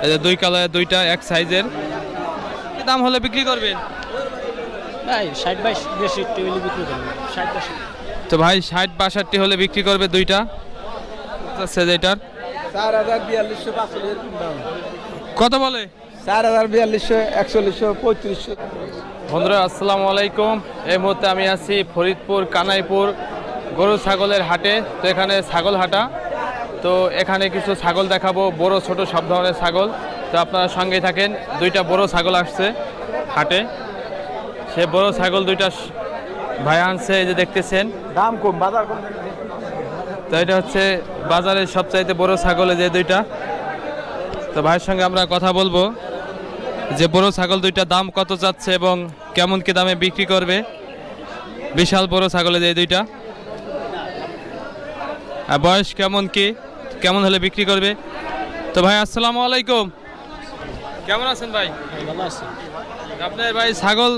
এই যে দুই কালারের দুইটা এক সাইজের, কি দাম হলে বিক্রি করবেন ভাই 60-62 হলে বিক্রি করবেন। 60-62 তো ভাই 60-62 হলে বিক্রি করবে দুইটা। আচ্ছা যেটার 4042 দাম, কত বলে? 4042 4100 3500। বন্ধুরা আসসালামু আলাইকুম। এই মুহূর্তে আমি আছি ফরিদপুর কানাইপুর গরু ছাগলের হাটে। তো এখানে ছাগল হাটা, তো এখানে কিছু ছাগল দেখাবো, বড় ছোট সব ধরনের ছাগল। তো আপনারা সঙ্গে থাকেন। দুইটা বড় ছাগল আসছে হাটে, সে বড় ছাগল দুইটা ভাই আনছে, এই যে দেখতেছেন দাম কম, বাজার কম। তো এটা হচ্ছে বাজারের সবচাইতে বড় ছাগল, যে দুইটা। তো ভাইয়ের সঙ্গে আমরা কথা বলবো যে বড় ছাগল দুইটা দাম কত যাচ্ছে এবং কেমন কি দামে বিক্রি করবে। বিশাল বড় ছাগলে যে দুইটা, আর বয়স কেমন কি, কেমন হলে বিক্রি করবে। তো ভাই আসসালামু আলাইকুম, কেমন আছেন ভাই? ভালো আছে। আপনার ভাই ছাগল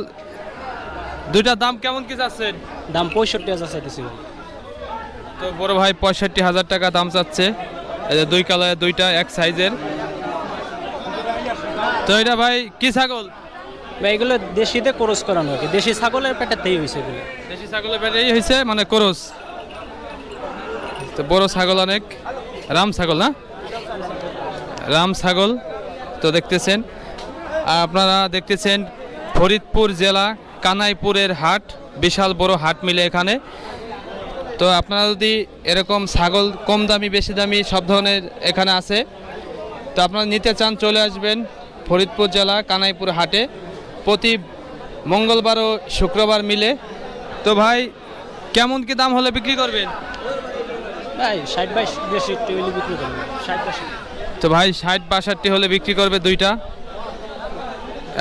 দুইটা দাম কেমন কি যাচ্ছেন? দাম 65,000 চাইতেছি। তো বড় ভাই 65,000 টাকা দাম চাচ্ছে, এই যে দুই কালারের দুইটা এক সাইজের। তো এটা ভাই কি ছাগল? ভাই এগুলো দেশিতে ক্রস করানো আর কি, দেশি ছাগলের পেটেতেই হয়েছে এগুলো। দেশি ছাগলের পেটেই হয়েছে, মানে ক্রস। তো বড় ছাগল অনেক, রাম ছাগল না, রাম ছাগল। তো দেখতেছেন, আর আপনারা দেখতেছেন ফরিদপুর জেলা কানাইপুরের হাট, বিশাল বড় হাট মিলে এখানে। তো আপনারা যদি এরকম ছাগল কম দামি বেশি দামি সব ধরনের এখানে আছে, তো আপনারা নিতে চান চলে আসবেন ফরিদপুর জেলা কানাইপুর হাটে, প্রতি মঙ্গলবার ও শুক্রবার মিলে। তো ভাই কেমন কি দাম হলে বিক্রি করবেন? ভাই 60-62 হলে বিক্রি করবেন। 60-62 তো ভাই 60-62 হলে বিক্রি করবে দুইটা,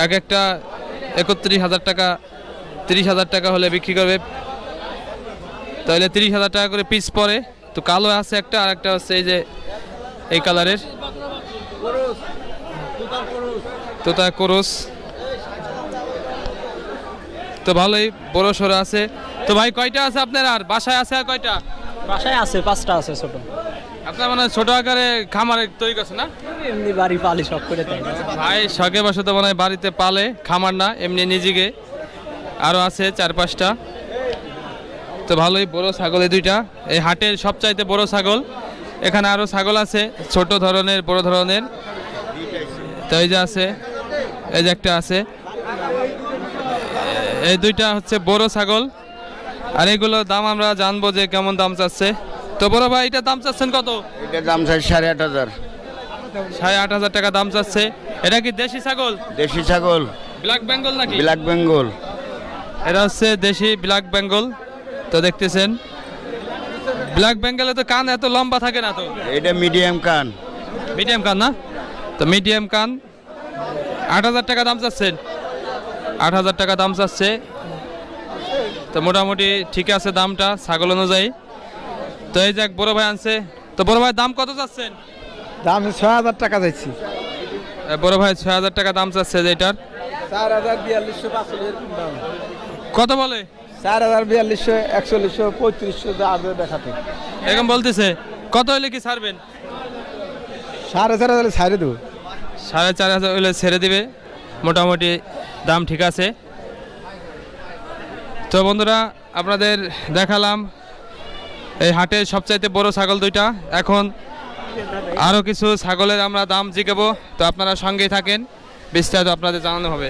এক একটা 31,000 টাকা 30,000 টাকা হলে বিক্রি করবে। তাহলে 30,000 টাকা করে পিস পড়ে। তো কালো আছে একটা, আর একটা হচ্ছে এই যে এই কালারের তোতা ক্রস। তো ভালোই বড় সড়ো আছে। তো ভাই কয়টা আছে আপনার, আর বাসায় আছে আর কয়টা? বাসায় আছে 5টা আছে ছোট। আপনার মানে ছোট আকারে খামারে তৈরি করছে না? এমনি বাড়ি পালি সব করে তাই। ভাই শখে বসে তো মনে হয় বাড়িতে পালে, খামার না এমনি নিজেকে। আরও আছে 4-5টা। তো ভালোই বড় ছাগল এই দুইটা, এই হাটের সবচাইতে বড় ছাগল। এখানে আরও ছাগল আছে ছোট ধরনের বড় ধরনের। তো এই যে আছে, এই যে একটা আছে, এই দুইটা হচ্ছে বড় ছাগল। আর এগুলোর দাম আমরা জানবো যে কেমন দাম চাচ্ছে। তো বড় ভাই এটার দাম চাচ্ছেন কত? এটার দাম চাই 8,500। 8,500 টাকা দাম চাচ্ছে। এটা কি দেশি ছাগল? দেশি ছাগল, ব্ল্যাক বেঙ্গল নাকি? ব্ল্যাক বেঙ্গল। এটা হচ্ছে দেশি ব্ল্যাক বেঙ্গল। তো দেখতেছেন ব্ল্যাক বেঙ্গলে তো কান এত লম্বা থাকে না, তো এটা মিডিয়াম কান। মিডিয়াম কান না? তো মিডিয়াম কান 8,000 টাকা দাম চাচ্ছেন। 8,000 টাকা দাম চাচ্ছে। তো মোটামুটি ঠিক আছে দামটা ছাগল অনুযায়ী। তো এই যে এক বড় ভাই আনছে। তো বড় ভাই দাম কত চাচ্ছেন? দাম 6,000 টাকা যাচ্ছি। বড় ভাই 6,000 টাকা দাম চাচ্ছে যেটার। 4042 দাম, কত বলে? 4042 4100 3500 দাম দেখাতে। এরকম বলতেছে। কত হইলে কি ছাড়বেন? 4,500 ছাড়ে দেবো। 4,500 হইলে ছেড়ে দিবে, মোটামুটি দাম ঠিক আছে। তো বন্ধুরা আপনাদের দেখালাম এই হাটের সবচাইতে বড় ছাগল দুইটা। এখন আরও কিছু ছাগলের আমরা দাম জিজ্ঞাবো, তো আপনারা সঙ্গেই থাকেন, বিস্তারিত আপনাদের জানানো হবে।